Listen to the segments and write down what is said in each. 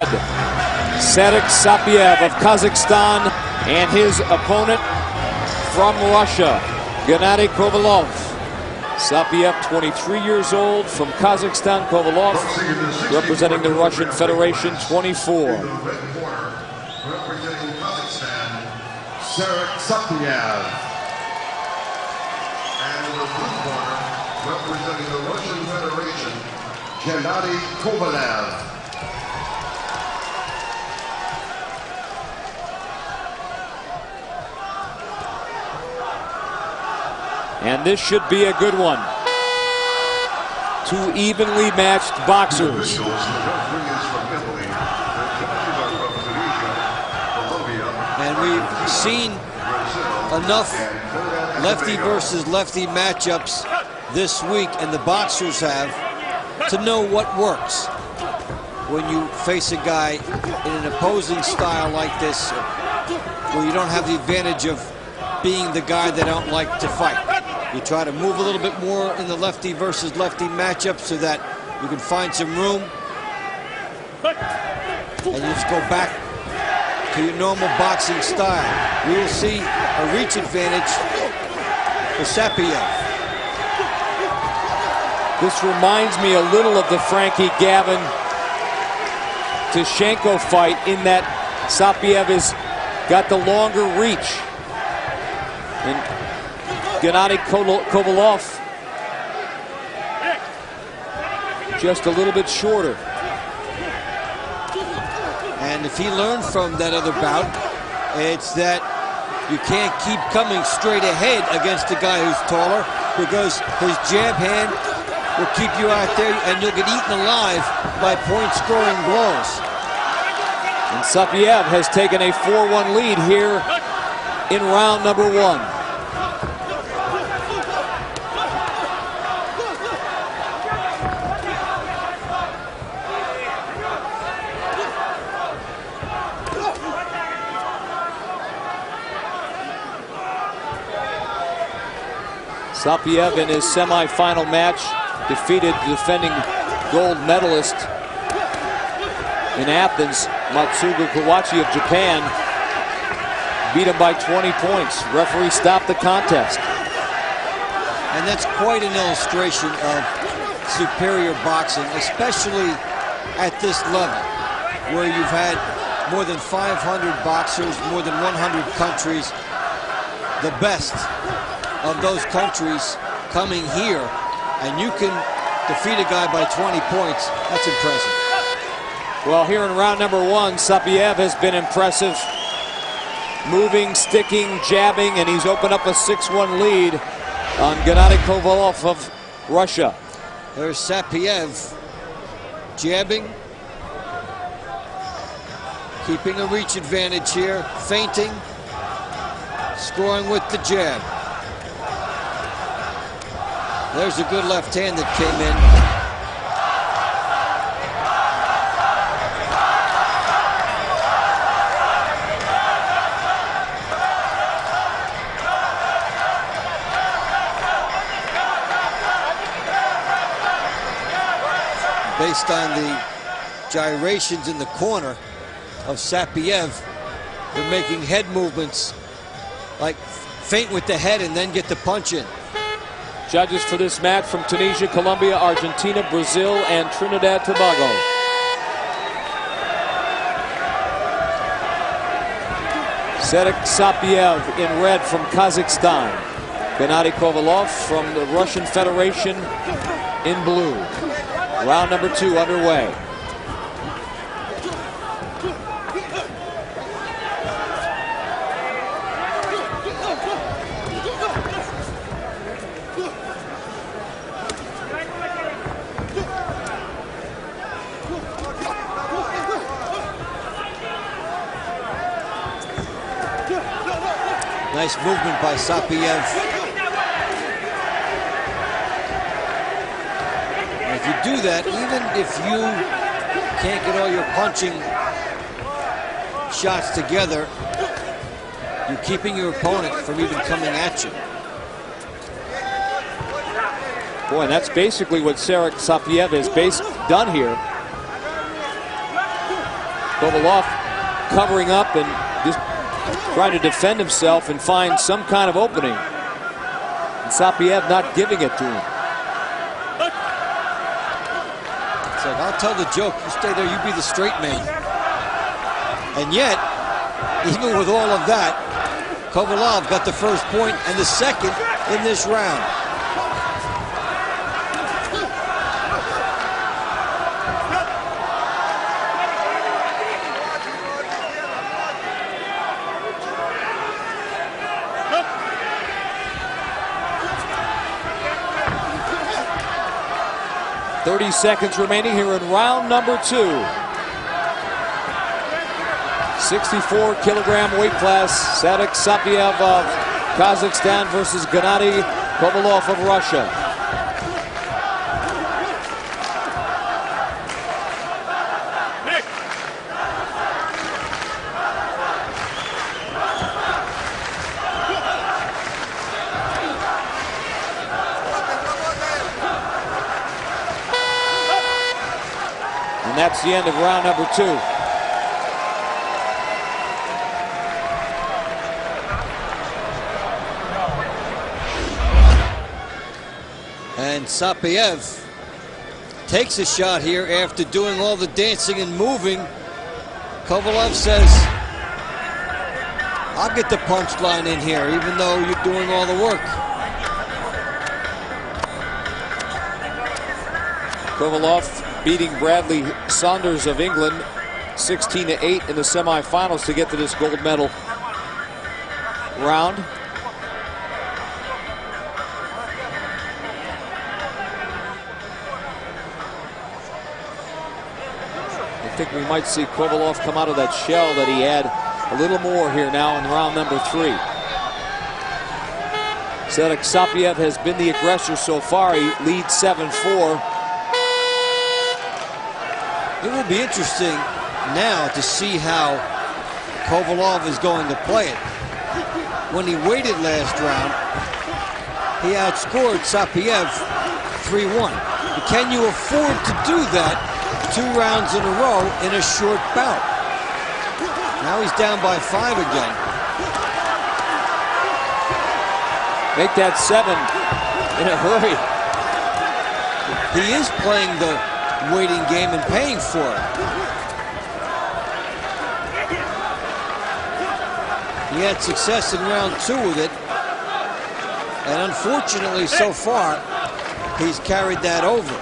Serik of Kazakhstan and his opponent from Russia, Gennady Kovalov. Sapiev, 23 years old, from Kazakhstan. Kovalov, representing the Russian Federation, 24. Representing Kazakhstan, Serik Sapiev. And in the blue corner, representing the Russian Federation, Gennady Kovalev. And this should be a good one. Two evenly matched boxers. And we've seen enough lefty versus lefty matchups this week, and the boxers have, to know what works when you face a guy in an opposing style like this, where you don't have the advantage of being the guy that don't like to fight. You try to move a little bit more in the lefty versus lefty matchup so that you can find some room, and you just go back to your normal boxing style. We will see a reach advantage for Sapiev. This reminds me a little of the Frankie Gavin Tishenko fight, in that Sapiev has got the longer reach, and Gennady Kovalov just a little bit shorter. And if he learned from that other bout, it's that you can't keep coming straight ahead against a guy who's taller, because his jab hand will keep you out there and you'll get eaten alive by point-scoring blows. And Sapiev has taken a 4-1 lead here in round number 1. Sapiev, in his semi-final match, defeated the defending gold medalist in Athens, Matsuga Kawachi of Japan. Beat him by 20 points. Referee stopped the contest. And that's quite an illustration of superior boxing, especially at this level, where you've had more than 500 boxers, more than 100 countries, the best of those countries coming here, and you can defeat a guy by 20 points. That's impressive. Well, here in round number 1, Sapiev has been impressive. Moving, sticking, jabbing, and he's opened up a 6-1 lead on Gennady Kovalov of Russia. There's Sapiev jabbing, keeping a reach advantage here, feinting, scoring with the jab. There's a good left hand that came in. Based on the gyrations in the corner of Sapiev, they're making head movements, like feint with the head and then get the punch in. Judges for this match from Tunisia, Colombia, Argentina, Brazil, and Trinidad Tobago. Serik Sapiev in red from Kazakhstan. Gennady Kovalov from the Russian Federation in blue. Round number 2 underway. Nice movement by Sapiev. And if you do that, even if you can't get all your punching shots together, you're keeping your opponent from even coming at you. Boy, and that's basically what Serik Sapiev has done here. Kovalov covering up and just trying to defend himself and find some kind of opening. And Sapiev not giving it to him. It's like, I'll tell the joke, you stay there, you be the straight man. And yet, even with all of that, Kovalov got the first point and the second in this round. .30 seconds remaining here in round number 2. 64-kilogram weight class. Serik Sapiev of Kazakhstan versus Gennady Kovalov of Russia. And that's the end of round number 2. And Sapiev takes a shot here after doing all the dancing and moving. Kovalov says, I'll get the punchline in here, even though you're doing all the work. Kovalov beating Bradley Saunders of England 16-8 in the semifinals to get to this gold medal round. I think we might see Kovalov come out of that shell that he had a little more here now in round number 3. Serik Sapiev has been the aggressor so far. He leads 7-4. It will be interesting now to see how Kovalov is going to play it. When he waited last round, he outscored Sapiev 3-1. But can you afford to do that 2 rounds in a row in a short bout? Now he's down by 5 again. Make that 7 in a hurry. He is playing the waiting game and paying for it. He had success in round 2 with it, and unfortunately so far he's carried that over.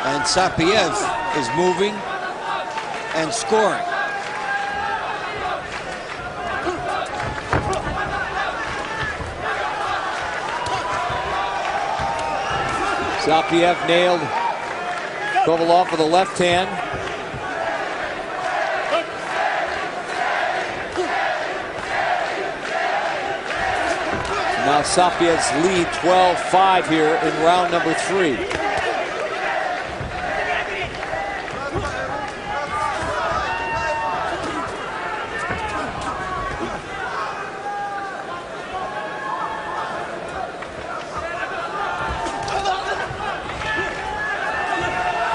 And Sapiev is moving and scoring. Sapiev nailed Kovalov with the left hand. Now Sapiev's lead 12-5 here in round number 3.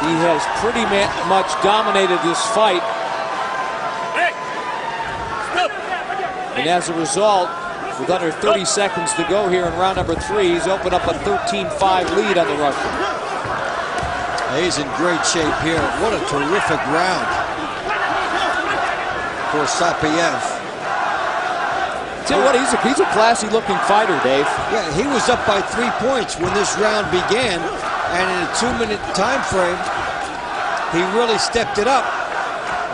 He has pretty much dominated this fight. And as a result, with under 30 seconds to go here in round number 3, he's opened up a 13-5 lead on the Russian. He's in great shape here. What a terrific round for Sapiev. Tell you what, he's a classy looking fighter, Dave. Yeah, he was up by 3 points when this round began, and in a 2-minute time frame, he really stepped it up,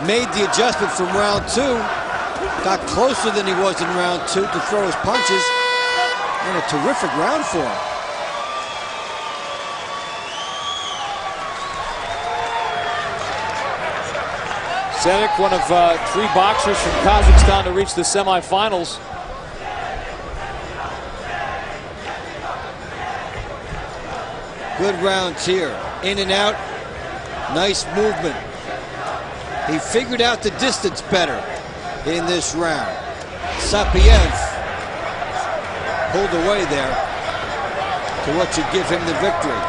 made the adjustment from round 2, got closer than he was in round 2 to throw his punches, and a terrific round for him. Serik, one of 3 boxers from Kazakhstan to reach the semifinals. Good rounds here, in and out, nice movement. He figured out the distance better in this round. Sapiev pulled away there to what should give him the victory.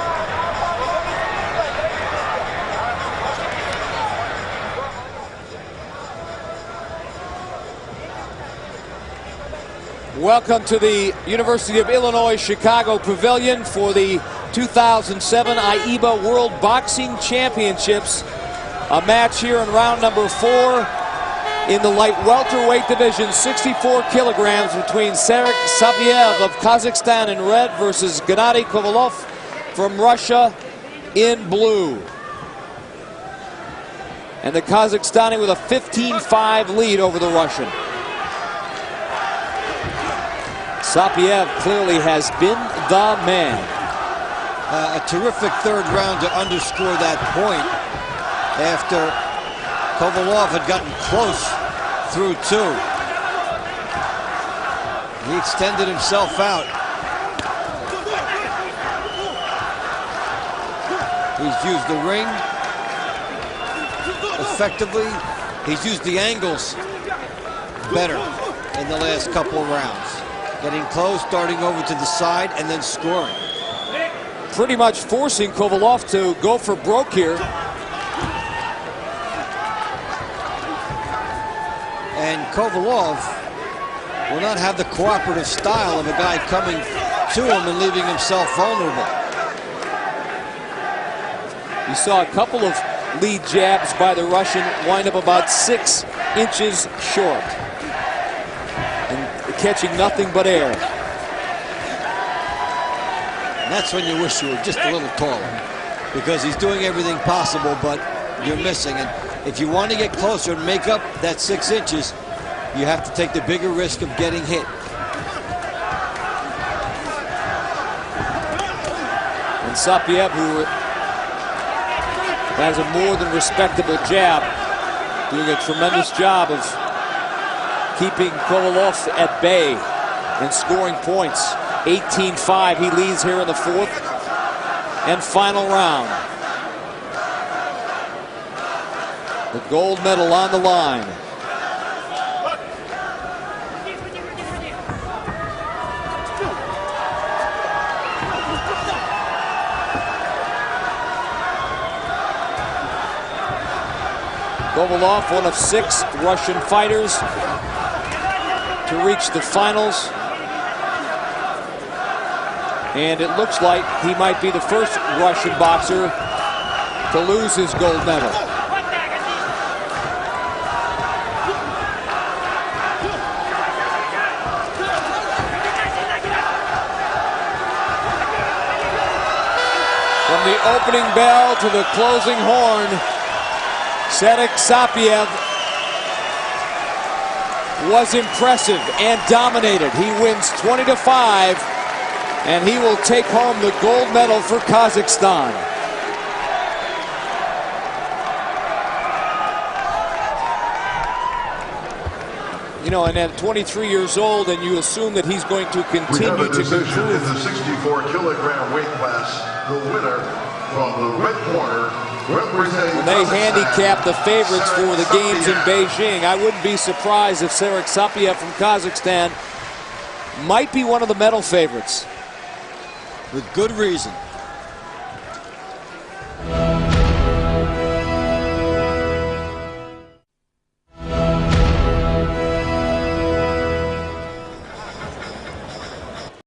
Welcome to the University of Illinois Chicago Pavilion for the 2007 AIBA World Boxing Championships. A match here in round number 4 in the light welterweight division, 64 kilograms, between Serik of Kazakhstan in red versus Gennady Kovalov from Russia in blue. And the Kazakhstani with a 15-5 lead over the Russian. Sapiev clearly has been the man. A terrific third round to underscore that point after Kovalov had gotten close through 2. He extended himself out. He's used the ring effectively. He's used the angles better in the last couple of rounds. Getting close, starting over to the side, and then scoring. Pretty much forcing Kovalov to go for broke here. And Kovalov will not have the cooperative style of a guy coming to him and leaving himself vulnerable. You saw a couple of lead jabs by the Russian wind up about 6 inches short, and catching nothing but air. And that's when you wish you were just a little taller, because he's doing everything possible, but you're missing. And if you want to get closer and make up that 6 inches, you have to take the bigger risk of getting hit. And Sapiev, who has a more than respectable jab, doing a tremendous job of keeping Kovalov at bay and scoring points. 18-5, he leads here in the 4th and final round. The gold medal on the line. Kovalov, one of 6 Russian fighters to reach the finals. And it looks like he might be the first Russian boxer to lose his gold medal. From the opening bell to the closing horn, Serik Sapiev was impressive and dominated. He wins 20-5, and he will take home the gold medal for Kazakhstan. You know, and at 23 years old, and you assume that he's going to continue to improve. In the 64-kilogram weight class, the winner from the red corner, representing they handicap the favorites for the games in Beijing. I wouldn't be surprised if Serik Sapiev from Kazakhstan might be one of the medal favorites. With good reason.